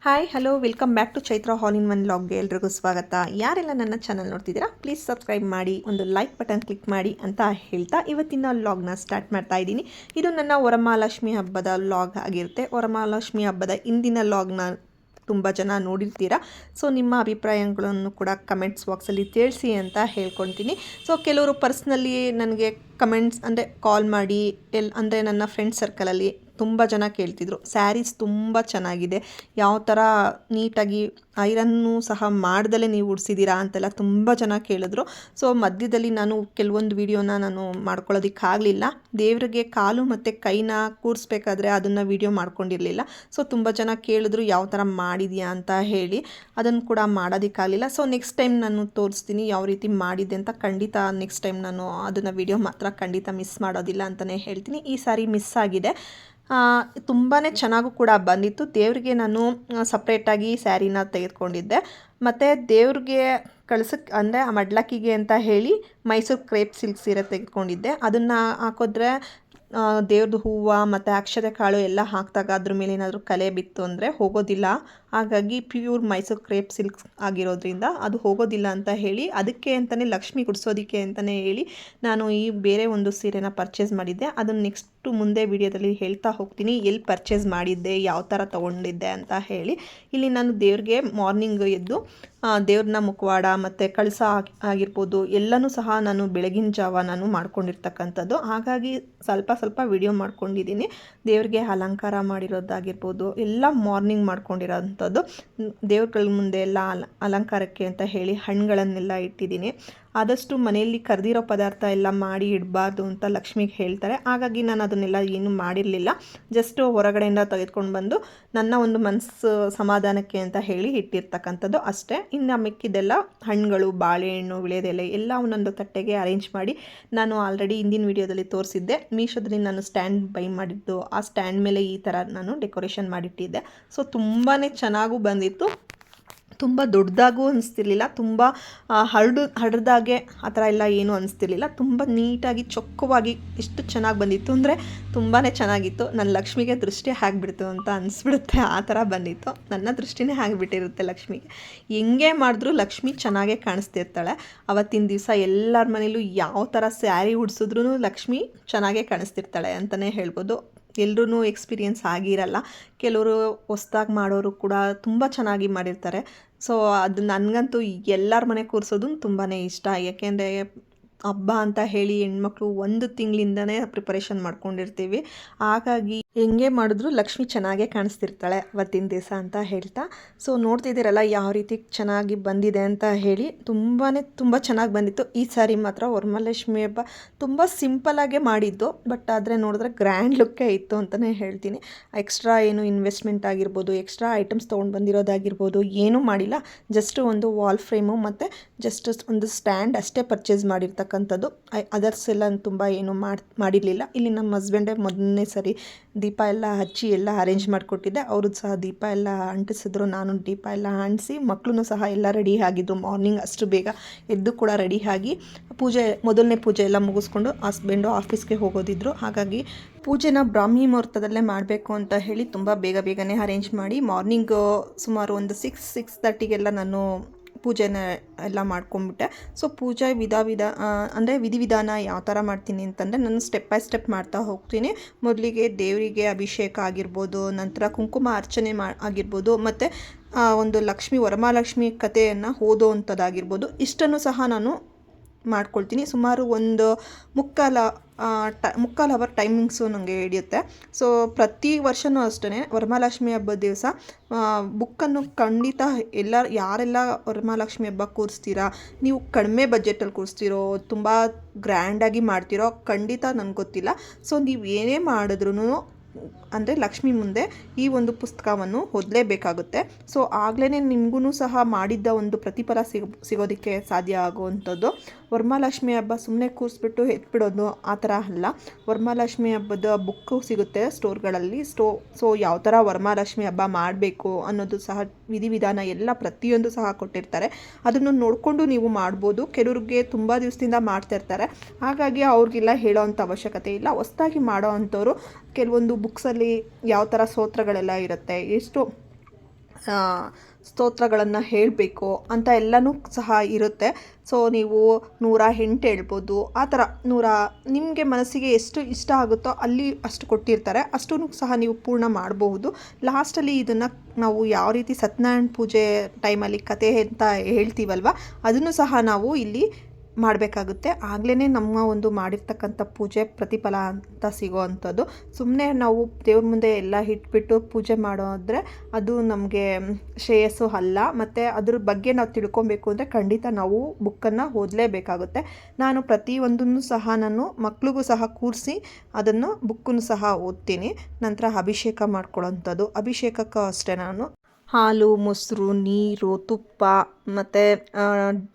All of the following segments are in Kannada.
Hi hello welcome back to Chaitra all in one ವ್ಲಾಗ್ಗೆ ಎಲ್ರಿಗೂ ಸ್ವಾಗತ. ಯಾರೆಲ್ಲ ನನ್ನ ಚಾನಲ್ ನೋಡ್ತಿದ್ದೀರಾ ಪ್ಲೀಸ್ ಸಬ್ಸ್ಕ್ರೈಬ್ ಮಾಡಿ, ಒಂದು ಲೈಕ್ ಬಟನ್ ಕ್ಲಿಕ್ ಮಾಡಿ ಅಂತ ಹೇಳ್ತಾ ಇವತ್ತಿನ ವ್ಲಾಗ್ನ ಸ್ಟಾರ್ಟ್ ಮಾಡ್ತಾ ಇದ್ದೀನಿ. ಇದು ನನ್ನ ವರಮಹಾಲಕ್ಷ್ಮಿ ಹಬ್ಬದ ವ್ಲಾಗ್ ಆಗಿರುತ್ತೆ. ವರಮಹಾಲಕ್ಷ್ಮಿ ಹಬ್ಬದ ಇಂದಿನ ವ್ಲಾಗ್ನ ತುಂಬ ಜನ ನೋಡಿರ್ತೀರಾ. ಸೊ ನಿಮ್ಮ ಅಭಿಪ್ರಾಯಗಳನ್ನು ಕೂಡ ಕಮೆಂಟ್ಸ್ ಬಾಕ್ಸಲ್ಲಿ ತಿಳಿಸಿ ಅಂತ ಹೇಳ್ಕೊಳ್ತೀನಿ. ಸೊ ಕೆಲವರು ಪರ್ಸ್ನಲಿ ನನಗೆ ಕಮೆಂಟ್ಸ್ ಅಂದರೆ ಕಾಲ್ ಮಾಡಿ ಅಂದರೆ ನನ್ನ ಫ್ರೆಂಡ್ ಸರ್ಕಲಲ್ಲಿ ತುಂಬ ಜನ ಕೇಳ್ತಿದ್ರು, ಸ್ಯಾರೀಸ್ ತುಂಬ ಚೆನ್ನಾಗಿದೆ, ಯಾವ ಥರ ನೀಟಾಗಿ ಐರನ್ನು ಸಹ ಮಾಡ್ದಲೇ ನೀವು ಉಡಿಸಿದ್ದೀರಾ ಅಂತೆಲ್ಲ ತುಂಬ ಜನ ಕೇಳಿದ್ರು. ಸೊ ಮಧ್ಯದಲ್ಲಿ ನಾನು ಕೆಲವೊಂದು ವಿಡಿಯೋನ ನಾನು ಮಾಡ್ಕೊಳ್ಳೋದಕ್ಕಾಗಲಿಲ್ಲ. ದೇವರಿಗೆ ಕಾಲು ಮತ್ತು ಕೈನ ಕೂರಿಸ್ಬೇಕಾದ್ರೆ ಅದನ್ನು ವಿಡಿಯೋ ಮಾಡ್ಕೊಂಡಿರಲಿಲ್ಲ. ಸೊ ತುಂಬ ಜನ ಕೇಳಿದ್ರು ಯಾವ ಥರ ಮಾಡಿದ್ಯಾ ಅಂತ ಹೇಳಿ, ಅದನ್ನು ಕೂಡ ಮಾಡೋದಕ್ಕಾಗಲಿಲ್ಲ. ಸೊ ನೆಕ್ಸ್ಟ್ ಟೈಮ್ ನಾನು ತೋರಿಸ್ತೀನಿ ಯಾವ ರೀತಿ ಮಾಡಿದ್ದೆ ಅಂತ. ಖಂಡಿತ ನೆಕ್ಸ್ಟ್ ಟೈಮ್ ನಾನು ಅದನ್ನು ವಿಡಿಯೋ ಮಾತ್ರ ಖಂಡಿತ ಮಿಸ್ ಮಾಡೋದಿಲ್ಲ ಅಂತಲೇ ಹೇಳ್ತೀನಿ. ಈ ಸಾರಿ ಮಿಸ್ ಆಗಿದೆ. ತುಂಬಾ ಚೆನ್ನಾಗೂ ಕೂಡ ಬಂದಿತ್ತು. ದೇವರಿಗೆ ನಾನು ಸಪ್ರೇಟಾಗಿ ಸ್ಯಾರಿನ ತೆಗೆದುಕೊಂಡಿದ್ದೆ. ಮತ್ತು ದೇವ್ರಿಗೆ ಕಳ್ಸಕ್ಕೆ ಅಂದರೆ ಆ ಮಡ್ಲಕ್ಕಿಗೆ ಅಂತ ಹೇಳಿ ಮೈಸೂರು ಕ್ರೇಪ್ ಸಿಲ್ಕ್ ಸೀರೆ ತೆಗೆದುಕೊಂಡಿದ್ದೆ. ಅದನ್ನು ಹಾಕಿದ್ರೆ ದೇವ್ರದ್ದು ಹೂವು ಮತ್ತು ಅಕ್ಷತೆ ಕಾಳು ಎಲ್ಲ ಹಾಕಿದಾಗ ಅದ್ರ ಮೇಲೆ ಏನಾದರೂ ಕಲೆ ಬಿತ್ತು ಅಂದರೆ ಹೋಗೋದಿಲ್ಲ. ಹಾಗಾಗಿ ಪ್ಯೂರ್ ಮೈಸೂರು ಕ್ರೇಪ್ ಸಿಲ್ಕ್ ಆಗಿರೋದ್ರಿಂದ ಅದು ಹೋಗೋದಿಲ್ಲ ಅಂತ ಹೇಳಿ, ಅದಕ್ಕೆ ಅಂತಲೇ ಲಕ್ಷ್ಮಿ ಗುಡಿಸೋದಕ್ಕೆ ಅಂತಲೇ ಹೇಳಿ ನಾನು ಈ ಬೇರೆ ಒಂದು ಸೀರೆನ ಪರ್ಚೇಸ್ ಮಾಡಿದ್ದೆ. ಅದನ್ನು ನೆಕ್ಸ್ಟು ಮುಂದೆ ವಿಡಿಯೋದಲ್ಲಿ ಹೇಳ್ತಾ ಹೋಗ್ತೀನಿ, ಎಲ್ಲಿ ಪರ್ಚೇಸ್ ಮಾಡಿದ್ದೆ, ಯಾವ ಥರ ತೊಗೊಂಡಿದ್ದೆ ಅಂತ ಹೇಳಿ. ಇಲ್ಲಿ ನಾನು ದೇವ್ರಿಗೆ ಮಾರ್ನಿಂಗ್ ಎದ್ದು ದೇವ್ರನ್ನ ಮುಖವಾಡ ಮತ್ತು ಕಳಸ ಆಗಿರ್ಬೋದು ಎಲ್ಲನೂ ಸಹ ನಾನು ಬೆಳಗಿನ ಜಾವ ನಾನು ಮಾಡ್ಕೊಂಡಿರ್ತಕ್ಕಂಥದ್ದು. ಹಾಗಾಗಿ ಸ್ವಲ್ಪ ವಿಡಿಯೋ ಮಾಡ್ಕೊಂಡಿದ್ದೀನಿ. ದೇವ್ರಿಗೆ ಅಲಂಕಾರ ಮಾಡಿರೋದಾಗಿರ್ಬೋದು ಎಲ್ಲ ಮಾರ್ನಿಂಗ್ ಮಾಡ್ಕೊಂಡಿರೋಂಥದ್ದು. ದೇವ್ರಗಳ ಮುಂದೆ ಎಲ್ಲ ಅಲಂಕಾರಕ್ಕೆ ಅಂತ ಹೇಳಿ ಹಣ್ಣುಗಳನ್ನೆಲ್ಲ ಇಟ್ಟಿದ್ದೀನಿ. ಆದಷ್ಟು ಮನೆಯಲ್ಲಿ ಕರೆದಿರೋ ಪದಾರ್ಥ ಎಲ್ಲ ಮಾಡಿ ಇಡಬಾರ್ದು ಅಂತ ಲಕ್ಷ್ಮಿಗೆ ಹೇಳ್ತಾರೆ. ಹಾಗಾಗಿ ನಾನು ಅದನ್ನೆಲ್ಲ ಏನೂ ಮಾಡಿರಲಿಲ್ಲ. ಜಸ್ಟು ಹೊರಗಡೆಯಿಂದ ತೆಗೆದುಕೊಂಡು ಬಂದು ನನ್ನ ಒಂದು ಮನಸ್ಸು ಸಮಾಧಾನಕ್ಕೆ ಅಂತ ಹೇಳಿ ಇಟ್ಟಿರ್ತಕ್ಕಂಥದ್ದು ಅಷ್ಟೇ. ಇನ್ನು ಮಿಕ್ಕಿದೆಲ್ಲ ಹಣ್ಣುಗಳು, ಬಾಳೆಹಣ್ಣು, ವಿಳೆದೆಲೆ ಎಲ್ಲ ಒಂದೊಂದು ತಟ್ಟೆಗೆ ಅರೇಂಜ್ ಮಾಡಿ ನಾನು ಆಲ್ರೆಡಿ ಹಿಂದಿನ ವಿಡಿಯೋದಲ್ಲಿ ತೋರಿಸಿದ್ದೆ. ಮೀಶೋದಲ್ಲಿ ನಾನು ಸ್ಟ್ಯಾಂಡ್ ಬೈ ಮಾಡಿದ್ದು, ಆ ಸ್ಟ್ಯಾಂಡ್ ಮೇಲೆ ಈ ಥರ ನಾನು ಡೆಕೋರೇಷನ್ ಮಾಡಿಟ್ಟಿದ್ದೆ. ಸೊ ತುಂಬಾ ಚೆನ್ನಾಗೂ ಬಂದಿತ್ತು. ತುಂಬ ದೊಡ್ಡದಾಗೂ ಅನಿಸ್ತಿರ್ಲಿಲ್ಲ, ತುಂಬ ಹರಡ್ದಾಗೆ ಆ ಥರ ಎಲ್ಲ ಏನೂ ಅನಿಸ್ತಿರ್ಲಿಲ್ಲ. ತುಂಬ ನೀಟಾಗಿ ಚೊಕ್ಕವಾಗಿ ಎಷ್ಟು ಚೆನ್ನಾಗಿ ಬಂದಿತ್ತು ಅಂದರೆ ತುಂಬಾ ಚೆನ್ನಾಗಿತ್ತು. ನನ್ನ ಲಕ್ಷ್ಮಿಗೆ ದೃಷ್ಟಿ ಆಗಿಬಿಡ್ತು ಅಂತ ಅನಿಸ್ಬಿಡುತ್ತೆ, ಆ ಥರ ಬಂದಿತ್ತು. ನನ್ನ ದೃಷ್ಟಿನೇ ಆಗಿಬಿಟ್ಟಿರುತ್ತೆ ಲಕ್ಷ್ಮಿಗೆ. ಹೆಂಗೆ ಮಾಡಿದ್ರೂ ಲಕ್ಷ್ಮಿ ಚೆನ್ನಾಗೇ ಕಾಣಿಸ್ತಿರ್ತಾಳೆ. ಅವತ್ತಿನ ದಿವಸ ಎಲ್ಲರ ಮನೇಲೂ ಯಾವ ಥರ ಸ್ಯಾರಿ ಉಡಿಸಿದ್ರೂ ಲಕ್ಷ್ಮಿ ಚೆನ್ನಾಗೇ ಕಾಣಿಸ್ತಿರ್ತಾಳೆ ಅಂತಲೇ ಹೇಳ್ಬೋದು. ಎಲ್ಲರೂ ಎಕ್ಸ್ಪೀರಿಯೆನ್ಸ್ ಆಗಿರಲ್ಲ. ಕೆಲವರು ಹೊಸ್ದಾಗಿ ಮಾಡೋರು ಕೂಡ ತುಂಬ ಚೆನ್ನಾಗಿ ಮಾಡಿರ್ತಾರೆ. ಸೊ ಅದು ನನಗಂತೂ ಎಲ್ಲರ ಮನೆ ಕೂರಿಸೋದು ತುಂಬಾ ಇಷ್ಟ. ಯಾಕೆಂದರೆ ಹಬ್ಬ ಅಂತ ಹೇಳಿ ಹೆಣ್ಮಕ್ಳು ಒಂದು ತಿಂಗಳಿಂದನೇ ಪ್ರಿಪರೇಷನ್ ಮಾಡ್ಕೊಂಡಿರ್ತೀವಿ. ಹಾಗಾಗಿ ಹೆಂಗೆ ಮಾಡಿದ್ರು ಲಕ್ಷ್ಮಿ ಚೆನ್ನಾಗೇ ಕಾಣಿಸ್ತಿರ್ತಾಳೆ ಅವತ್ತಿನ ದಿವಸ ಅಂತ ಹೇಳ್ತಾ. ಸೊ ನೋಡ್ತಿದ್ದೀರಲ್ಲ ಯಾವ ರೀತಿ ಚೆನ್ನಾಗಿ ಬಂದಿದೆ ಅಂತ ಹೇಳಿ. ತುಂಬ ಚೆನ್ನಾಗಿ ಬಂದಿತ್ತು. ಈ ಸಾರಿ ಮಾತ್ರ ವರಮಹಾಲಕ್ಷ್ಮಿ ಹಬ್ಬ ತುಂಬ ಸಿಂಪಲಾಗೆ ಮಾಡಿದ್ದು, ಬಟ್ ಆದರೆ ನೋಡಿದ್ರೆ ಗ್ರ್ಯಾಂಡ್ ಲುಕ್ಕೇ ಇತ್ತು ಅಂತಲೇ ಹೇಳ್ತೀನಿ. ಎಕ್ಸ್ಟ್ರಾ ಏನು ಇನ್ವೆಸ್ಟ್ಮೆಂಟ್ ಆಗಿರ್ಬೋದು, ಎಕ್ಸ್ಟ್ರಾ ಐಟಮ್ಸ್ ತೊಗೊಂಡು ಬಂದಿರೋದಾಗಿರ್ಬೋದು ಏನೂ ಮಾಡಿಲ್ಲ. ಜಸ್ಟ್ ಒಂದು ವಾಲ್ ಫ್ರೇಮು ಮತ್ತು ಜಸ್ಟ್ ಒಂದು ಸ್ಟ್ಯಾಂಡ್ ಅಷ್ಟೇ ಪರ್ಚೇಸ್ ಮಾಡಿರ್ತಕ್ಕಂಥದ್ದು. ಅದರ್ಸ್ ಎಲ್ಲ ತುಂಬ ಏನು ಮಾಡಿರಲಿಲ್ಲ. ಇಲ್ಲಿ ನಮ್ಮ ಹಸ್ಬೆಂಡೇ ಮೊದಲನೇ ಸರಿ ದೀಪ ಎಲ್ಲ ಹಚ್ಚಿ ಎಲ್ಲ ಅರೇಂಜ್ ಮಾಡಿಕೊಟ್ಟಿದ್ದೆ. ಅವರು ಸಹ ದೀಪ ಎಲ್ಲ ಅಂಟಿಸಿದ್ರು, ನಾನು ದೀಪ ಎಲ್ಲ ಅಂಟಿಸಿ, ಮಕ್ಕಳು ಸಹ ಎಲ್ಲ ರೆಡಿ ಆಗಿದ್ರು. ಮಾರ್ನಿಂಗ್ ಅಷ್ಟು ಬೇಗ ಎದ್ದು ಕೂಡ ರೆಡಿ ಆಗಿ ಮೊದಲನೇ ಪೂಜೆ ಎಲ್ಲ ಮುಗಿಸ್ಕೊಂಡು ಹಸ್ಬೆಂಡು ಆಫೀಸ್ಗೆ ಹೋಗೋದಿದ್ರು. ಹಾಗಾಗಿ ಪೂಜೆನ ಬ್ರಾಹ್ಮಿ ಮುಹೂರ್ತದಲ್ಲೇ ಮಾಡಬೇಕು ಅಂತ ಹೇಳಿ ತುಂಬ ಬೇಗನೆ ಅರೇಂಜ್ ಮಾಡಿ ಮಾರ್ನಿಂಗ್ ಸುಮಾರು ಒಂದು 6:30ಗೆಲ್ಲ ನಾನು ಪೂಜೆನ ಎಲ್ಲ ಮಾಡ್ಕೊಂಬಿಟ್ಟೆ. ಸೊ ಪೂಜೆ ವಿಧಿವಿಧಾನ ಯಾವ ಥರ ಮಾಡ್ತೀನಿ ಅಂತಂದರೆ ನಾನು ಸ್ಟೆಪ್ ಬೈ ಸ್ಟೆಪ್ ಮಾಡ್ತಾ ಹೋಗ್ತೀನಿ. ಮೊದಲಿಗೆ ದೇವರಿಗೆ ಅಭಿಷೇಕ ಆಗಿರ್ಬೋದು, ನಂತರ ಕುಂಕುಮ ಅರ್ಚನೆ ಆಗಿರ್ಬೋದು, ಮತ್ತು ಒಂದು ವರಮಹಾಲಕ್ಷ್ಮಿ ಕಥೆಯನ್ನು ಓದೋ ಅಂಥದ್ದಾಗಿರ್ಬೋದು, ಇಷ್ಟನ್ನು ಸಹ ನಾನು ಮಾಡ್ಕೊಳ್ತೀನಿ. ಸುಮಾರು ಒಂದು ಮುಕ್ಕಾಲು ಅವರ್ ಟೈಮಿಂಗ್ಸು ನನಗೆ ಹಿಡಿಯುತ್ತೆ. ಸೊ ಪ್ರತಿ ವರ್ಷವೂ ಅಷ್ಟೇ ವರಮಹಾಲಕ್ಷ್ಮಿ ಹಬ್ಬದ ದಿವಸ ಬುಕ್ಕನ್ನು ಖಂಡಿತ ಯಾರೆಲ್ಲ ವರಮಹಾಲಕ್ಷ್ಮಿ ಹಬ್ಬ ಕೂರಿಸ್ತೀರಾ, ನೀವು ಕಡಿಮೆ ಬಜೆಟಲ್ಲಿ ಕೂರಿಸ್ತೀರೋ, ತುಂಬ ಗ್ರ್ಯಾಂಡಾಗಿ ಮಾಡ್ತೀರೋ ಖಂಡಿತ ನನಗೆ ಗೊತ್ತಿಲ್ಲ. ಸೊ ನೀವು ಏನೇ ಮಾಡಿದ್ರೂ ಅಂದರೆ ಲಕ್ಷ್ಮಿ ಮುಂದೆ ಈ ಒಂದು ಪುಸ್ತಕವನ್ನು ಓದಲೇಬೇಕಾಗುತ್ತೆ. ಸೊ ಆಗಲೇ ನಿಮಗೂ ಸಹ ಮಾಡಿದ್ದ ಒಂದು ಪ್ರತಿಫಲ ಸಿಗೋದಕ್ಕೆ ಸಾಧ್ಯ ಆಗುವಂಥದ್ದು. ವರಮಹಾಲಕ್ಷ್ಮಿ ಹಬ್ಬ ಸುಮ್ಮನೆ ಕೂರಿಸ್ಬಿಟ್ಟು ಎತ್ಬಿಡೋದು ಆ ಥರ ಅಲ್ಲ. ವರಮಹಾಲಕ್ಷ್ಮಿ ಹಬ್ಬದ ಬುಕ್ಕು ಸಿಗುತ್ತೆ ಸ್ಟೋರ್ಗಳಲ್ಲಿ. ಸೊ ಯಾವ ಥರ ವರಮಹಾಲಕ್ಷ್ಮಿ ಹಬ್ಬ ಮಾಡಬೇಕು ಅನ್ನೋದು ಸಹ ವಿಧಿವಿಧಾನ ಎಲ್ಲ ಪ್ರತಿಯೊಂದು ಸಹ ಕೊಟ್ಟಿರ್ತಾರೆ. ಅದನ್ನು ನೋಡಿಕೊಂಡು ನೀವು ಮಾಡ್ಬೋದು. ಕೆಲವ್ರಿಗೆ ತುಂಬ ದಿವಸದಿಂದ ಮಾಡ್ತಾಯಿರ್ತಾರೆ, ಹಾಗಾಗಿ ಅವ್ರಿಗೆಲ್ಲ ಹೇಳೋ ಅಂಥ ಅವಶ್ಯಕತೆ ಇಲ್ಲ. ಹೊಸ್ದಾಗಿ ಮಾಡೋ ಅಂಥವ್ರು ಕೆಲವೊಂದು ಬುಕ್ಸಲ್ಲಿ ಯಾವ ಥರ ಸ್ತೋತ್ರಗಳೆಲ್ಲ ಇರುತ್ತೆ, ಎಷ್ಟು ಸ್ತೋತ್ರಗಳನ್ನು ಹೇಳಬೇಕು ಅಂತ ಎಲ್ಲನೂ ಸಹ ಇರುತ್ತೆ. ಸೊ ನೀವು 108 ಹೇಳ್ಬೋದು. ಆ ಥರ ನಿಮಗೆ ಮನಸ್ಸಿಗೆ ಎಷ್ಟು ಇಷ್ಟ ಆಗುತ್ತೋ ಅಲ್ಲಿ ಅಷ್ಟು ಕೊಟ್ಟಿರ್ತಾರೆ, ಅಷ್ಟೂ ಸಹ ನೀವು ಪೂರ್ಣ ಮಾಡಬಹುದು. ಲಾಸ್ಟಲ್ಲಿ ಇದನ್ನು ನಾವು ಯಾವ ರೀತಿ ಸತ್ಯನಾರಾಯಣ ಪೂಜೆ ಟೈಮಲ್ಲಿ ಕತೆ ಅಂತ ಹೇಳ್ತೀವಲ್ವ, ಅದನ್ನು ಸಹ ನಾವು ಇಲ್ಲಿ ಮಾಡಬೇಕಾಗುತ್ತೆ. ಆಗಲೇ ನಮ್ಮ ಒಂದು ಮಾಡಿರ್ತಕ್ಕಂಥ ಪೂಜೆ ಪ್ರತಿಫಲ ಅಂತ ಸಿಗೋ ಅಂಥದ್ದು. ಸುಮ್ಮನೆ ನಾವು ದೇವ್ರ ಮುಂದೆ ಎಲ್ಲ ಇಟ್ಬಿಟ್ಟು ಪೂಜೆ ಮಾಡೋದ್ರೆ ಅದು ನಮಗೆ ಶ್ರೇಯಸ್ಸು ಅಲ್ಲ. ಮತ್ತು ಅದ್ರ ಬಗ್ಗೆ ನಾವು ತಿಳ್ಕೊಬೇಕು ಅಂದರೆ ಖಂಡಿತ ನಾವು ಬುಕ್ಕನ್ನು ಓದಲೇಬೇಕಾಗುತ್ತೆ. ನಾನು ಪ್ರತಿಯೊಂದನ್ನು ಸಹ ನಾನು ಮಕ್ಳಿಗೂ ಸಹ ಕೂರಿಸಿ ಅದನ್ನು ಬುಕ್ಕನ್ನು ಸಹ ಓದ್ತೀನಿ. ನಂತರ ಅಭಿಷೇಕ ಮಾಡ್ಕೊಳ್ಳೋಂಥದ್ದು. ಅಭಿಷೇಕಕ್ಕೂ ಅಷ್ಟೇ ನಾನು ಹಾಲು, ಮೊಸರು, ನೀರು, ತುಪ್ಪ ಮತ್ತು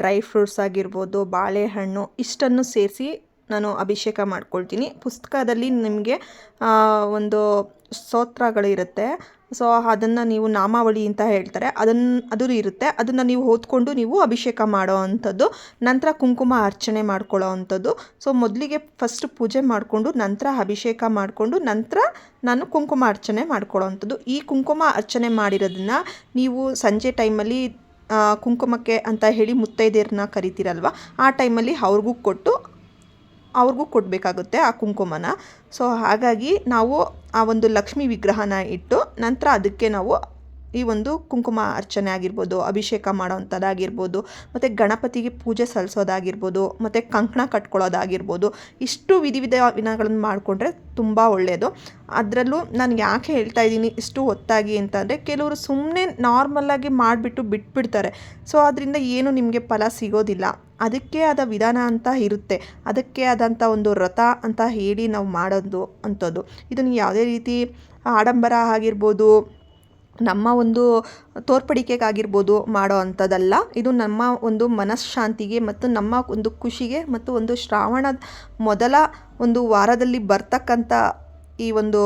ಡ್ರೈ ಫ್ರೂಟ್ಸ್ ಆಗಿರ್ಬೋದು, ಬಾಳೆಹಣ್ಣು ಇಷ್ಟನ್ನು ಸೇರಿಸಿ ನಾನು ಅಭಿಷೇಕ ಮಾಡ್ಕೊಳ್ತೀನಿ. ಪುಸ್ತಕದಲ್ಲಿ ನಿಮಗೆ ಒಂದು ಸ್ತೋತ್ರಗಳಿರುತ್ತೆ. ಸೊ ಅದನ್ನು ನೀವು ನಾಮಾವಳಿ ಅಂತ ಹೇಳ್ತಾರೆ, ಅದು ಇರುತ್ತೆ. ಅದನ್ನು ನೀವು ಓದ್ಕೊಂಡು ನೀವು ಅಭಿಷೇಕ ಮಾಡೋ ಅಂಥದ್ದು. ನಂತರ ಕುಂಕುಮ ಅರ್ಚನೆ ಮಾಡ್ಕೊಳ್ಳೋ ಅಂಥದ್ದು. ಸೊ ಮೊದಲಿಗೆ ಫಸ್ಟ್ ಪೂಜೆ ಮಾಡಿಕೊಂಡು ನಂತರ ಅಭಿಷೇಕ ಮಾಡಿಕೊಂಡು ನಂತರ ನಾನು ಕುಂಕುಮ ಅರ್ಚನೆ ಮಾಡ್ಕೊಳ್ಳೋ ಅಂಥದ್ದು. ಈ ಕುಂಕುಮ ಅರ್ಚನೆ ಮಾಡಿರೋದನ್ನು ನೀವು ಸಂಜೆ ಟೈಮಲ್ಲಿ ಕುಂಕುಮಕ್ಕೆ ಅಂತ ಹೇಳಿ ಮುತ್ತೈದೆಯರನ್ನ ಕರಿತೀರಲ್ವ, ಆ ಟೈಮಲ್ಲಿ ಅವ್ರಿಗೂ ಕೊಡಬೇಕಾಗುತ್ತೆ ಆ ಕುಂಕುಮನ. ಸೊ ಹಾಗಾಗಿ ನಾವು ಆ ಒಂದು ಲಕ್ಷ್ಮೀ ವಿಗ್ರಹನ ಇಟ್ಟು ನಂತರ ಅದಕ್ಕೆ ನಾವು ಈ ಒಂದು ಕುಂಕುಮ ಅರ್ಚನೆ ಆಗಿರ್ಬೋದು, ಅಭಿಷೇಕ ಮಾಡೋವಂಥದ್ದಾಗಿರ್ಬೋದು, ಮತ್ತು ಗಣಪತಿಗೆ ಪೂಜೆ ಸಲ್ಲಿಸೋದಾಗಿರ್ಬೋದು, ಮತ್ತು ಕಂಕಣ ಕಟ್ಕೊಳ್ಳೋದಾಗಿರ್ಬೋದು, ಇಷ್ಟು ವಿಧಿವಿಧಾನಗಳನ್ನು ಮಾಡಿಕೊಂಡ್ರೆ ತುಂಬ ಒಳ್ಳೆಯದು. ಅದರಲ್ಲೂ ನಾನು ಯಾಕೆ ಹೇಳ್ತಾ ಇದ್ದೀನಿ ಇಷ್ಟು ಹೊತ್ತಾಗಿ ಅಂತಂದರೆ, ಕೆಲವರು ಸುಮ್ಮನೆ ನಾರ್ಮಲಾಗಿ ಮಾಡಿಬಿಟ್ಟು ಬಿಟ್ಬಿಡ್ತಾರೆ. ಸೊ ಅದರಿಂದ ಏನು ನಿಮಗೆ ಫಲ ಸಿಗೋದಿಲ್ಲ. ಅದಕ್ಕೆ ಆದ ವಿಧಾನ ಅಂತ ಇರುತ್ತೆ, ಅದಕ್ಕೆ ಆದಂಥ ಒಂದು ವ್ರತ ಅಂತ ಹೇಳಿ ನಾವು ಮಾಡೋದು ಅಂಥದ್ದು. ಇದನ್ನು ಯಾವುದೇ ರೀತಿ ಆಡಂಬರ ಆಗಿರ್ಬೋದು, ನಮ್ಮ ಒಂದು ತೋರ್ಪಡಿಕೆಗಾಗಿರ್ಬೋದು ಮಾಡೋ ಅಂಥದ್ದಲ್ಲ. ಇದು ನಮ್ಮ ಒಂದು ಮನಃಶಾಂತಿಗೆ ಮತ್ತು ನಮ್ಮ ಒಂದು ಖುಷಿಗೆ ಮತ್ತು ಒಂದು ಶ್ರಾವಣದ ಮೊದಲ ಒಂದು ವಾರದಲ್ಲಿ ಬರ್ತಕ್ಕಂಥ ಈ ಒಂದು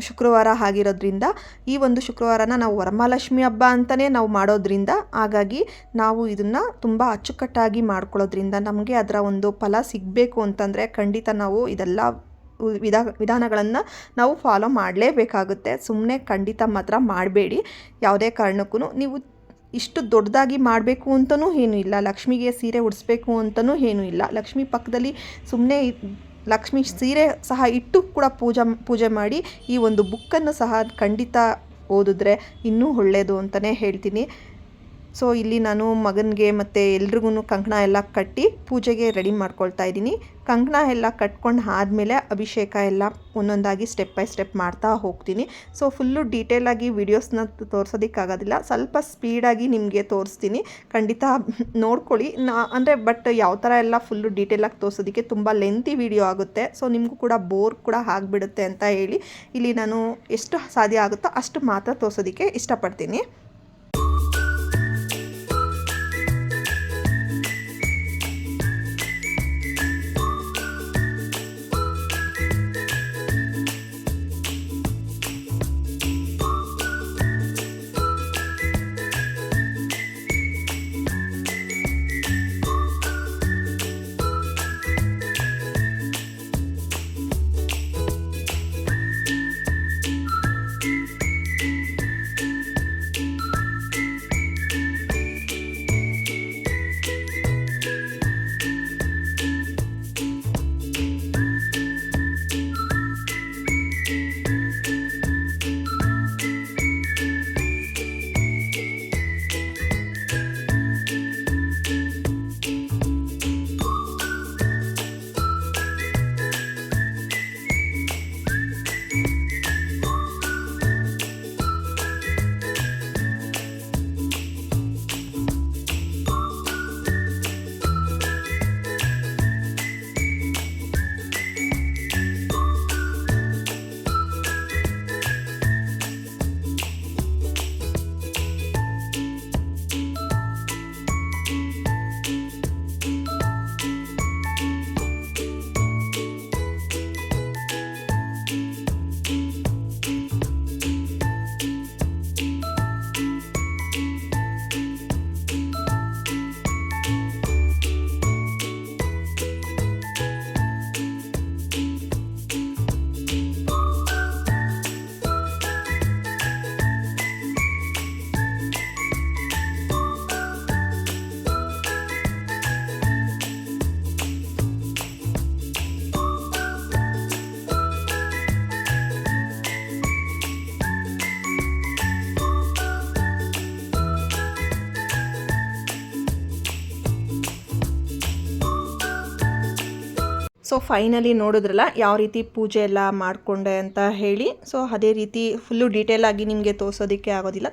ಶುಕ್ರವಾರ ಆಗಿರೋದ್ರಿಂದ, ಈ ಒಂದು ಶುಕ್ರವಾರನ ನಾವು ವರಮಹಾಲಕ್ಷ್ಮಿ ಹಬ್ಬ ಅಂತಲೇ ನಾವು ಮಾಡೋದ್ರಿಂದ, ಹಾಗಾಗಿ ನಾವು ಇದನ್ನು ತುಂಬ ಅಚ್ಚುಕಟ್ಟಾಗಿ ಮಾಡ್ಕೊಳ್ಳೋದ್ರಿಂದ ನಮಗೆ ಅದರ ಒಂದು ಫಲ ಸಿಗಬೇಕು ಅಂತಂದರೆ ಖಂಡಿತ ನಾವು ಇದೆಲ್ಲ ವಿಧಾನಗಳನ್ನು ನಾವು ಫಾಲೋ ಮಾಡಲೇಬೇಕಾಗುತ್ತೆ. ಸುಮ್ಮನೆ ಖಂಡಿತ ಮಾತ್ರ ಮಾಡಬೇಡಿ. ಯಾವುದೇ ಕಾರಣಕ್ಕೂ ನೀವು ಇಷ್ಟು ದೊಡ್ಡದಾಗಿ ಮಾಡಬೇಕು ಅಂತಲೂ ಏನೂ ಇಲ್ಲ. ಲಕ್ಷ್ಮಿಗೆ ಸೀರೆ ಉಡಿಸ್ಬೇಕು ಅಂತಲೂ ಏನೂ ಇಲ್ಲ. ಲಕ್ಷ್ಮಿ ಪಕ್ಕದಲ್ಲಿ ಸುಮ್ಮನೆ ಲಕ್ಷ್ಮಿ ಸೀರೆ ಸಹ ಇಟ್ಟು ಕೂಡ ಪೂಜೆ ಮಾಡಿ ಈ ಒಂದು ಬುಕ್ಕನ್ನು ಸಹ ಖಂಡಿತ ಓದಿದ್ರೆ ಇನ್ನೂ ಒಳ್ಳೆಯದು ಅಂತಲೇ ಹೇಳ್ತೀನಿ. ಸೊ ಇಲ್ಲಿ ನಾನು ಮಗನಿಗೆ ಮತ್ತು ಎಲ್ರಿಗೂ ಕಂಕಣ ಎಲ್ಲ ಕಟ್ಟಿ ಪೂಜೆಗೆ ರೆಡಿ ಮಾಡ್ಕೊಳ್ತಾ ಇದ್ದೀನಿ. ಕಂಕಣ ಎಲ್ಲ ಕಟ್ಕೊಂಡು ಆದಮೇಲೆ ಅಭಿಷೇಕ ಎಲ್ಲ ಒಂದೊಂದಾಗಿ ಸ್ಟೆಪ್ ಬೈ ಸ್ಟೆಪ್ ಮಾಡ್ತಾ ಹೋಗ್ತೀನಿ. ಸೊ ಫುಲ್ಲು ಡೀಟೇಲಾಗಿ ವೀಡಿಯೋಸ್ನ ತೋರಿಸೋದಕ್ಕಾಗೋದಿಲ್ಲ, ಸ್ವಲ್ಪ ಸ್ಪೀಡಾಗಿ ನಿಮಗೆ ತೋರಿಸ್ತೀನಿ. ಖಂಡಿತ ನೋಡ್ಕೊಳ್ಳಿ. ಬಟ್ ಯಾವ ಥರ ಎಲ್ಲ ಫುಲ್ಲು ಡೀಟೇಲಾಗಿ ತೋರಿಸೋದಕ್ಕೆ ತುಂಬ ಲೆಂತಿ ವಿಡಿಯೋ ಆಗುತ್ತೆ. ಸೊ ನಿಮಗೂ ಕೂಡ ಬೋರ್ ಕೂಡ ಆಗಿಬಿಡುತ್ತೆ ಅಂತ ಹೇಳಿ ಇಲ್ಲಿ ನಾನು ಎಷ್ಟು ಸಾಧ್ಯ ಆಗುತ್ತೋ ಅಷ್ಟು ಮಾತ್ರ ತೋರಿಸೋದಕ್ಕೆ ಇಷ್ಟಪಡ್ತೀನಿ. ಸೊ ಫೈನಲಿ ನೋಡಿದ್ರಲ್ಲ ಯಾವ ರೀತಿ ಪೂಜೆ ಎಲ್ಲ ಮಾಡಿಕೊಂಡೆ ಅಂತ ಹೇಳಿ. ಸೊ ಅದೇ ರೀತಿ ಫುಲ್ಲು ಡೀಟೇಲಾಗಿ ನಿಮಗೆ ತೋರಿಸೋದಕ್ಕೆ ಆಗೋದಿಲ್ಲ,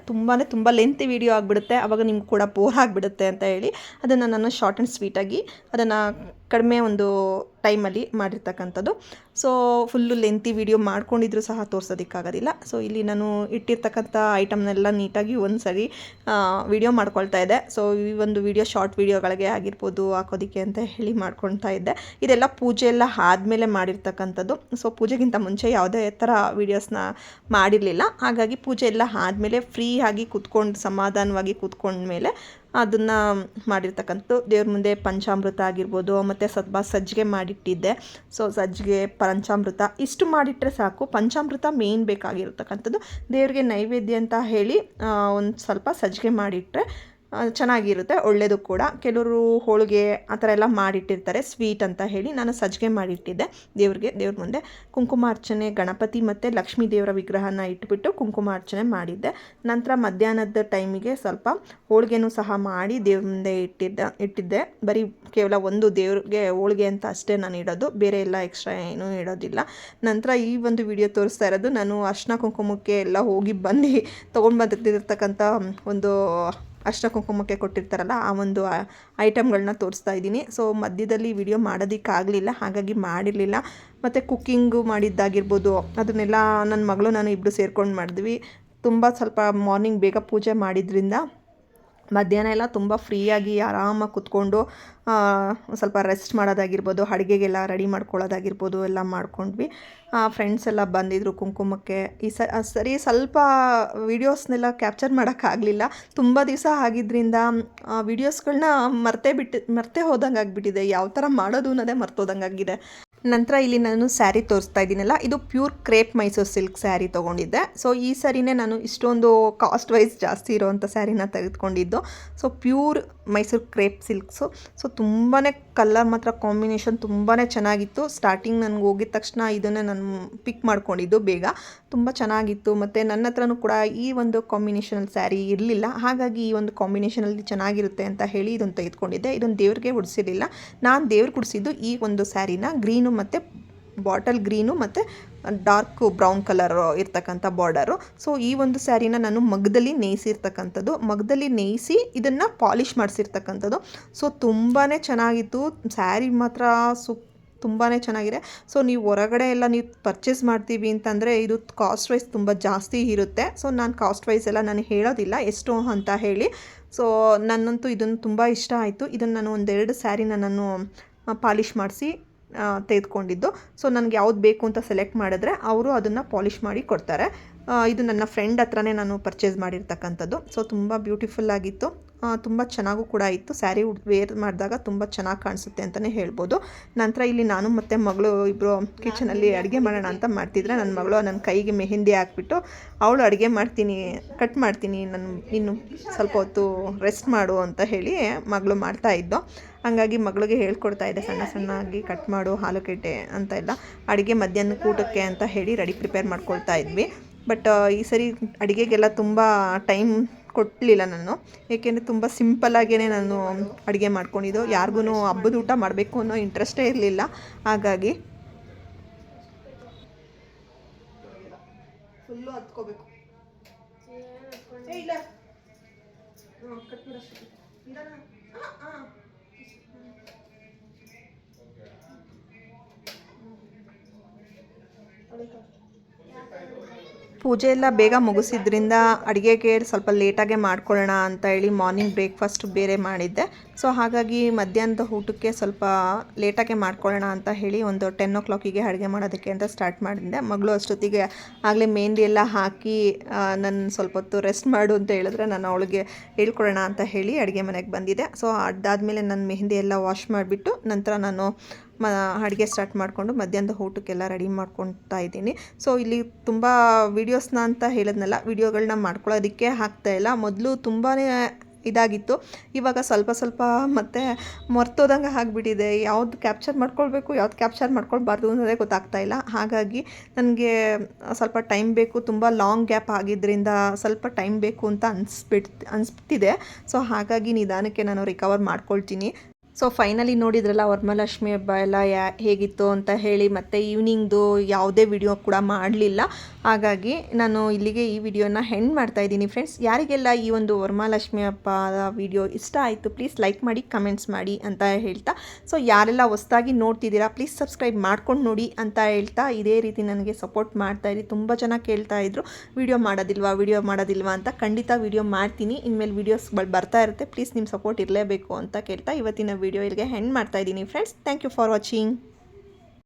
ತುಂಬ ಲೆಂತಿ ವಿಡಿಯೋ ಆಗಿಬಿಡುತ್ತೆ, ಆವಾಗ ನಿಮ್ಗೆ ಕೂಡ ಬೋರ್ ಆಗಿಬಿಡುತ್ತೆ ಅಂತ ಹೇಳಿ ಅದನ್ನು ನಾನು ಶಾರ್ಟ್ ಆ್ಯಂಡ್ ಸ್ವೀಟಾಗಿ ಅದನ್ನು ಕಡಿಮೆ ಒಂದು ಟೈಮಲ್ಲಿ ಮಾಡಿರ್ತಕ್ಕಂಥದ್ದು. ಸೊ ಫುಲ್ಲು ಲೆಂತಿ ವಿಡಿಯೋ ಮಾಡ್ಕೊಂಡಿದ್ರು ಸಹ ತೋರಿಸೋದಕ್ಕಾಗೋದಿಲ್ಲ. ಸೊ ಇಲ್ಲಿ ನಾನು ಇಟ್ಟಿರ್ತಕ್ಕಂಥ ಐಟಮ್ನೆಲ್ಲ ನೀಟಾಗಿ ಒಂದು ಸರಿ ವಿಡಿಯೋ ಮಾಡ್ಕೊಳ್ತಾ ಇದ್ದೆ. ಸೊ ಈ ಒಂದು ವಿಡಿಯೋ ಶಾರ್ಟ್ ವಿಡಿಯೋಗಳಿಗೆ ಆಗಿರ್ಬೋದು ಹಾಕೋದಕ್ಕೆ ಅಂತ ಹೇಳಿ ಮಾಡ್ಕೊಳ್ತಾ ಇದ್ದೆ. ಇದೆಲ್ಲ ಪೂಜೆ ಎಲ್ಲ ಆದಮೇಲೆ ಮಾಡಿರ್ತಕ್ಕಂಥದ್ದು. ಸೊ ಪೂಜೆಗಿಂತ ಮುಂಚೆ ಯಾವುದೇ ಥರ ವೀಡಿಯೋಸ್ನ ಮಾಡಿರಲಿಲ್ಲ. ಹಾಗಾಗಿ ಪೂಜೆ ಎಲ್ಲ ಆದಮೇಲೆ ಫ್ರೀ ಆಗಿ ಕೂತ್ಕೊಂಡು ಸಮಾಧಾನವಾಗಿ ಕೂತ್ಕೊಂಡ್ಮೇಲೆ ಅದನ್ನು ಮಾಡಿರ್ತಕ್ಕಂಥದ್ದು. ದೇವ್ರ ಮುಂದೆ ಪಂಚಾಮೃತ ಆಗಿರ್ಬೋದು, ಮತ್ತು ಸ್ವಲ್ಪ ಸಜ್ಜಿಗೆ ಮಾಡಿಟ್ಟಿದ್ದೆ. ಸೊ ಸಜ್ಜಿಗೆ ಪಂಚಾಮೃತ ಇಷ್ಟು ಮಾಡಿಟ್ಟರೆ ಸಾಕು. ಪಂಚಾಮೃತ ಮೇನ್ ಬೇಕಾಗಿರ್ತಕ್ಕಂಥದ್ದು. ದೇವ್ರಿಗೆ ನೈವೇದ್ಯ ಅಂತ ಹೇಳಿ ಒಂದು ಸ್ವಲ್ಪ ಸಜ್ಜಿಗೆ ಮಾಡಿಟ್ಟರೆ ಚೆನ್ನಾಗಿರುತ್ತೆ, ಒಳ್ಳೆಯದು ಕೂಡ. ಕೆಲವರು ಹೋಳಿಗೆ ಆ ಥರ ಎಲ್ಲ ಮಾಡಿಟ್ಟಿರ್ತಾರೆ ಸ್ವೀಟ್ ಅಂತ ಹೇಳಿ. ನಾನು ಸಜ್ಜಿಗೆ ಮಾಡಿಟ್ಟಿದ್ದೆ ದೇವ್ರ ಮುಂದೆ. ಕುಂಕುಮಾರ್ಚನೆ, ಗಣಪತಿ ಮತ್ತು ಲಕ್ಷ್ಮೀ ದೇವರ ವಿಗ್ರಹನ ಇಟ್ಬಿಟ್ಟು ಕುಂಕುಮಾರ್ಚನೆ ಮಾಡಿದ್ದೆ. ನಂತರ ಮಧ್ಯಾಹ್ನದ ಟೈಮಿಗೆ ಸ್ವಲ್ಪ ಹೋಳಿಗೆನೂ ಸಹ ಮಾಡಿ ದೇವ್ರ ಮುಂದೆ ಇಟ್ಟಿದ್ದೆ. ಬರೀ ಕೇವಲ ಒಂದು ದೇವ್ರಿಗೆ ಹೋಳಿಗೆ ಅಂತ ಅಷ್ಟೇ ನಾನು ಇಡೋದು, ಬೇರೆ ಎಲ್ಲ ಎಕ್ಸ್ಟ್ರಾ ಏನೂ ಇಡೋದಿಲ್ಲ. ನಂತರ ಈ ಒಂದು ವಿಡಿಯೋ ತೋರಿಸ್ತಾ ಇರೋದು ನಾನು ಅರ್ಶಿನ ಕುಂಕುಮಕ್ಕೆ ಎಲ್ಲ ಹೋಗಿ ಬಂದು ತೊಗೊಂಡು ಬಂದಿರ್ತಕ್ಕಂಥ ಒಂದು ಅರ್ಶಿನ ಕುಂಕುಮಕ್ಕೆ ಕೊಟ್ಟಿರ್ತಾರಲ್ಲ ಆ ಒಂದು ಐಟಮ್ಗಳನ್ನ ತೋರಿಸ್ತಾ ಇದ್ದೀನಿ. ಸೊ ಮಧ್ಯದಲ್ಲಿ ವಿಡಿಯೋ ಮಾಡೋದಕ್ಕಾಗಲಿಲ್ಲ, ಹಾಗಾಗಿ ಮಾಡಿರಲಿಲ್ಲ. ಮತ್ತು ಕುಕ್ಕಿಂಗು ಮಾಡಿದ್ದಾಗಿರ್ಬೋದು ಅದನ್ನೆಲ್ಲ ನನ್ನ ಮಗಳು ನಾನು ಇಬ್ಬರು ಸೇರ್ಕೊಂಡು ಮಾಡಿದ್ವಿ. ಸ್ವಲ್ಪ ಮಾರ್ನಿಂಗ್ ಬೇಗ ಪೂಜೆ ಮಾಡಿದ್ರಿಂದ ಮಧ್ಯಾಹ್ನ ಎಲ್ಲ ತುಂಬ ಫ್ರೀಯಾಗಿ ಆರಾಮಾಗಿ ಕೂತ್ಕೊಂಡು ಸ್ವಲ್ಪ ರೆಸ್ಟ್ ಮಾಡೋದಾಗಿರ್ಬೋದು, ಅಡುಗೆಗೆಲ್ಲ ರೆಡಿ ಮಾಡ್ಕೊಳ್ಳೋದಾಗಿರ್ಬೋದು ಎಲ್ಲ ಮಾಡ್ಕೊಂಡ್ವಿ. ಫ್ರೆಂಡ್ಸ್ ಎಲ್ಲ ಬಂದಿದ್ದರು ಕುಂಕುಮಕ್ಕೆ. ಸರಿ ಸ್ವಲ್ಪ ವೀಡಿಯೋಸ್ನೆಲ್ಲ ಕ್ಯಾಪ್ಚರ್ ಮಾಡೋಕ್ಕಾಗಲಿಲ್ಲ, ತುಂಬ ದಿವಸ ಆಗಿದ್ದರಿಂದ ವೀಡಿಯೋಸ್ಗಳನ್ನ ಮರ್ತೇ ಹೋದಂಗೆ ಆಗಿಬಿಟ್ಟಿದೆ. ಯಾವ ಥರ ಮಾಡೋದು ಅನ್ನೋದೇ ಮರ್ತೋದಂಗೆ ಆಗಿದೆ. ನಂತರ ಇಲ್ಲಿ ನಾನು ಸ್ಯಾರಿ ತೋರಿಸ್ತಾ ಇದ್ದೀನಲ್ಲ, ಇದು pure crepe Mysuru silk sari ತೊಗೊಂಡಿದ್ದೆ. ಸೊ ಈ ಸ್ಯಾರಿನೇ ನಾನು ಇಷ್ಟೊಂದು ಕಾಸ್ಟ್ ವೈಸ್ ಜಾಸ್ತಿ ಇರೋವಂಥ ಸ್ಯಾರಿನ ತೆಗೆದುಕೊಂಡಿದ್ದು. So pure Mysuru crepe silks. So ತುಂಬಾ ಕಲರ್ ಮಾತ್ರ ಕಾಂಬಿನೇಷನ್ ತುಂಬಾ ಚೆನ್ನಾಗಿತ್ತು. ಸ್ಟಾರ್ಟಿಂಗ್ ನನಗೆ ಹೋಗಿದ ತಕ್ಷಣ ಇದನ್ನೇ ನಾನು ಪಿಕ್ ಮಾಡ್ಕೊಂಡಿದ್ದು ಬೇಗ. ತುಂಬ ಚೆನ್ನಾಗಿತ್ತು. ಮತ್ತು ನನ್ನ ಹತ್ರನೂ ಕೂಡ ಈ ಒಂದು ಕಾಂಬಿನೇಷನಲ್ಲಿ ಸ್ಯಾರಿ ಇರಲಿಲ್ಲ, ಹಾಗಾಗಿ ಈ ಒಂದು ಕಾಂಬಿನೇಷನಲ್ಲಿ ಚೆನ್ನಾಗಿರುತ್ತೆ ಅಂತ ಹೇಳಿ ಇದನ್ನು ತೆಗೆದುಕೊಂಡಿದ್ದೆ. ಇದನ್ನು ದೇವ್ರಿಗೆ ಉಡಿಸಿರಲಿಲ್ಲ, ನಾನು ದೇವ್ರಿಗೆ ಉಡಿಸಿದ್ದು ಈ ಒಂದು ಸ್ಯಾರಿನ ಗ್ರೀನು ಮತ್ತು ಬಾಟಲ್ ಗ್ರೀನು ಮತ್ತು ಡಾರ್ಕ್ ಬ್ರೌನ್ ಕಲರ್ ಇರ್ತಕ್ಕಂಥ ಬಾರ್ಡರು. ಸೊ ಈ ಒಂದು ಸ್ಯಾರಿನ ನಾನು ಮಗ್ದಲ್ಲಿ ನೇಯಿಸಿರ್ತಕ್ಕಂಥದ್ದು, ಮಗ್ದಲ್ಲಿ ನೇಯಿಸಿ ಇದನ್ನು ಪಾಲಿಷ್ ಮಾಡಿಸಿರ್ತಕ್ಕಂಥದ್ದು. ಸೊ ತುಂಬಾ ಚೆನ್ನಾಗಿತ್ತು ಸ್ಯಾರಿ ಮಾತ್ರ. ತುಂಬಾ ಚೆನ್ನಾಗಿದೆ. ಸೊ ನೀವು ಹೊರಗಡೆ ಎಲ್ಲ ನೀವು ಪರ್ಚೇಸ್ ಮಾಡ್ತೀವಿ ಅಂತಂದರೆ ಇದು ಕಾಸ್ಟ್ ವೈಸ್ ತುಂಬ ಜಾಸ್ತಿ ಇರುತ್ತೆ. ಸೊ ನಾನು ಕಾಸ್ಟ್ ವೈಸ್ ಎಲ್ಲ ನಾನು ಹೇಳೋದಿಲ್ಲ ಎಷ್ಟು ಅಂತ ಹೇಳಿ. ಸೊ ನನ್ನಂತೂ ಇದನ್ನು ತುಂಬ ಇಷ್ಟ ಆಯಿತು. ಇದನ್ನು ನಾನು ಒಂದೆರಡು ಸ್ಯಾರಿನ ನಾನು ಪಾಲಿಷ್ ಮಾಡಿಸಿ ತೆಗೆದುಕೊಂಡಿದ್ದು. ಸೊ ನನಗೆ ಯಾವ್ದು ಬೇಕು ಅಂತ ಸೆಲೆಕ್ಟ್ ಮಾಡಿದ್ರೆ ಅವರು ಅದನ್ನು ಪಾಲಿಷ್ ಮಾಡಿ ಕೊಡ್ತಾರೆ. ಇದು ನನ್ನ ಫ್ರೆಂಡ್ ಹತ್ರನೇ ನಾನು ಪರ್ಚೇಸ್ ಮಾಡಿರ್ತಕ್ಕಂಥದ್ದು. ಸೊ ತುಂಬ ಬ್ಯೂಟಿಫುಲ್ ಆಗಿತ್ತು, ತುಂಬ ಚೆನ್ನಾಗೂ ಕೂಡ ಇತ್ತು. ಸ್ಯಾರಿ ವೇರ್ ಮಾಡಿದಾಗ ತುಂಬ ಚೆನ್ನಾಗಿ ಕಾಣಿಸುತ್ತೆ ಅಂತಲೇ ಹೇಳ್ಬೋದು. ನಂತರ ಇಲ್ಲಿ ನಾನು ಮತ್ತು ಮಗಳು ಇಬ್ಬರು ಕಿಚನಲ್ಲಿ ಅಡುಗೆ ಮಾಡೋಣ ಅಂತ ಮಾಡ್ತಿದ್ರೆ ನನ್ನ ಮಗಳು ನನ್ನ ಕೈಗೆ ಮೆಹಂದಿ ಹಾಕ್ಬಿಟ್ಟು ಅವಳು ಅಡುಗೆ ಕಟ್ ಮಾಡ್ತೀನಿ ಇನ್ನು ಸ್ವಲ್ಪ ಹೊತ್ತು ರೆಸ್ಟ್ ಮಾಡು ಅಂತ ಹೇಳಿ ಮಗಳು ಮಾಡ್ತಾಯಿದ್ದು. ಹಾಗಾಗಿ ಮಗಳಿಗೆ ಹೇಳ್ಕೊಡ್ತಾ ಇದ್ದೆ ಸಣ್ಣಾಗಿ ಕಟ್ ಮಾಡು ಆಲೂಗಡ್ಡೆ ಅಂತ ಎಲ್ಲ. ಅಡುಗೆ ಮಧ್ಯಾಹ್ನ ಊಟಕ್ಕೆ ಅಂತ ಹೇಳಿ ಪ್ರಿಪೇರ್ ಮಾಡ್ಕೊಳ್ತಾ ಇದ್ವಿ. ಬಟ್ ಈ ಸರಿ ಅಡುಗೆಗೆಲ್ಲ ತುಂಬ ಟೈಮ್ ಕೊಡಲಿಲ್ಲ ನಾನು, ಏಕೆಂದರೆ ತುಂಬ ಸಿಂಪಲ್ಲಾಗೇ ನಾನು ಅಡುಗೆ ಮಾಡ್ಕೊಂಡಿದ್ದು. ಯಾರಿಗೂ ಹಬ್ಬದ ಊಟ ಮಾಡಬೇಕು ಅನ್ನೋ ಇಂಟ್ರೆಸ್ಟೇ ಇರಲಿಲ್ಲ. ಹಾಗಾಗಿ ಫುಲ್ಲು ಹತ್ಕೋಬೇಕು. ಇಲ್ಲ ಪೂಜೆ ಎಲ್ಲ ಬೇಗ ಮುಗಿಸಿದ್ರಿಂದ ಅಡುಗೆಗೆ ಸ್ವಲ್ಪ ಲೇಟಾಗೆ ಮಾಡ್ಕೊಳ್ಳೋಣ ಅಂತ ಹೇಳಿ ಮಾರ್ನಿಂಗ್ ಬ್ರೇಕ್ಫಾಸ್ಟ್ ಬೇರೆ ಮಾಡಿದ್ದೆ. ಸೊ ಹಾಗಾಗಿ ಮಧ್ಯಾಹ್ನದ ಊಟಕ್ಕೆ ಸ್ವಲ್ಪ ಲೇಟಾಗೆ ಮಾಡ್ಕೊಳ್ಳೋಣ ಅಂತ ಹೇಳಿ ಒಂದು 10 o'clock ಅಡುಗೆ ಮಾಡೋದಕ್ಕೆ ಅಂತ ಸ್ಟಾರ್ಟ್ ಮಾಡಿದ್ದೆ. ಮಗಳು ಅಷ್ಟೊತ್ತಿಗೆ ಆಗಲೇ ಮೆಹಂದಿ ಎಲ್ಲ ಹಾಕಿ ನಾನು ಸ್ವಲ್ಪ ಹೊತ್ತು ರೆಸ್ಟ್ ಮಾಡು ಅಂತ ಹೇಳಿದ್ರೆ ನಾನು ಅವಳಿಗೆ ಹೇಳ್ಕೊಡೋಣ ಅಂತ ಹೇಳಿ ಅಡುಗೆ ಮನೆಗೆ ಬಂದಿದ್ದೆ. ಸೊ ಅದಾದಮೇಲೆ ನಾನು ಮೆಹಂದಿ ಎಲ್ಲ ವಾಶ್ ಮಾಡಿಬಿಟ್ಟು ನಂತರ ನಾನು ಅಡುಗೆ ಸ್ಟಾರ್ಟ್ ಮಾಡಿಕೊಂಡು ಮಧ್ಯಾಹ್ನದ ಊಟಕ್ಕೆಲ್ಲ ರೆಡಿ ಮಾಡ್ಕೊಳ್ತಾ ಇದ್ದೀನಿ. ಸೊ ಇಲ್ಲಿ ತುಂಬ ವೀಡಿಯೋಸ್ನ ಅಂತ ಹೇಳಿದ್ನಲ್ಲ, ವೀಡಿಯೋಗಳನ್ನ ಮಾಡ್ಕೊಳ್ಳೋದಕ್ಕೆ ಆಗ್ತಾಯಿಲ್ಲ. ಮೊದಲು ತುಂಬಾ ಇದಾಗಿತ್ತು, ಇವಾಗ ಸ್ವಲ್ಪ ಮತ್ತು ಮರ್ತೋದಂಗೆ ಆಗಿಬಿಟ್ಟಿದೆ. ಯಾವ್ದು ಕ್ಯಾಪ್ಚರ್ ಮಾಡ್ಕೊಳ್ಬೇಕು, ಯಾವ್ದು ಕ್ಯಾಪ್ಚರ್ ಮಾಡ್ಕೊಳ್ಬಾರ್ದು ಅನ್ನೋದೇ ಗೊತ್ತಾಗ್ತಾಯಿಲ್ಲ. ಹಾಗಾಗಿ ನನಗೆ ಸ್ವಲ್ಪ ಟೈಮ್ ಬೇಕು. ತುಂಬ ಲಾಂಗ್ ಗ್ಯಾಪ್ ಆಗಿದ್ದರಿಂದ ಸ್ವಲ್ಪ ಟೈಮ್ ಬೇಕು ಅಂತ ಅನಿಸ್ತಿದೆ. ಸೊ ಹಾಗಾಗಿ ನಿಧಾನಕ್ಕೆ ನಾನು ರಿಕವರ್ ಮಾಡ್ಕೊಳ್ತೀನಿ. ಸೊ ಫೈನಲಿ ನೋಡಿದ್ರಲ್ಲ ವರಮಹಾಲಕ್ಷ್ಮಿ ಹಬ್ಬ ಎಲ್ಲ ಹೇಗಿತ್ತು ಅಂತ ಹೇಳಿ, ಮತ್ತು ಈವ್ನಿಂಗ್ದು ಯಾವುದೇ ವಿಡಿಯೋ ಕೂಡ ಮಾಡಲಿಲ್ಲ. ಹಾಗಾಗಿ ನಾನು ಇಲ್ಲಿಗೆ ಈ ವಿಡಿಯೋನ ಹೆಂಡ್ ಮಾಡ್ತಾ ಇದ್ದೀನಿ ಫ್ರೆಂಡ್ಸ್. ಯಾರಿಗೆಲ್ಲ ಈ ಒಂದು ವರಮಹಾಲಕ್ಷ್ಮಿ ಹಬ್ಬದ ವಿಡಿಯೋ ಇಷ್ಟ ಆಯಿತು ಪ್ಲೀಸ್ ಲೈಕ್ ಮಾಡಿ, ಕಮೆಂಟ್ಸ್ ಮಾಡಿ ಅಂತ ಹೇಳ್ತಾ, ಸೊ ಯಾರೆಲ್ಲ ಹೊಸದಾಗಿ ನೋಡ್ತಿದ್ದೀರಾ ಪ್ಲೀಸ್ ಸಬ್ಸ್ಕ್ರೈಬ್ ಮಾಡ್ಕೊಂಡು ನೋಡಿ ಅಂತ ಹೇಳ್ತಾ, ಇದೇ ರೀತಿ ನನಗೆ ಸಪೋರ್ಟ್ ಮಾಡ್ತಾಯಿರಿ. ತುಂಬ ಜನ ಕೇಳ್ತಾ ಇದ್ರು ವಿಡಿಯೋ ಮಾಡೋದಿಲ್ವಾ ಅಂತ. ಖಂಡಿತ ವಿಡಿಯೋ ಮಾಡ್ತೀನಿ, ಇನ್ಮೇಲೆ ವೀಡಿಯೋಸ್ಗಳು ಬರ್ತಾ ಇರುತ್ತೆ. ಪ್ಲೀಸ್ ನಿಮ್ಮ ಸಪೋರ್ಟ್ ಇರಲೇಬೇಕು ಅಂತ ಕೇಳ್ತಾ ಇವತ್ತಿನ ವಿಡಿಯೋ ಇಲ್ಲಿಗೆ ಹೆಂಡ್ ಮಾಡ್ತಾ ಇದ್ದೀನಿ friends. Thank you for watching.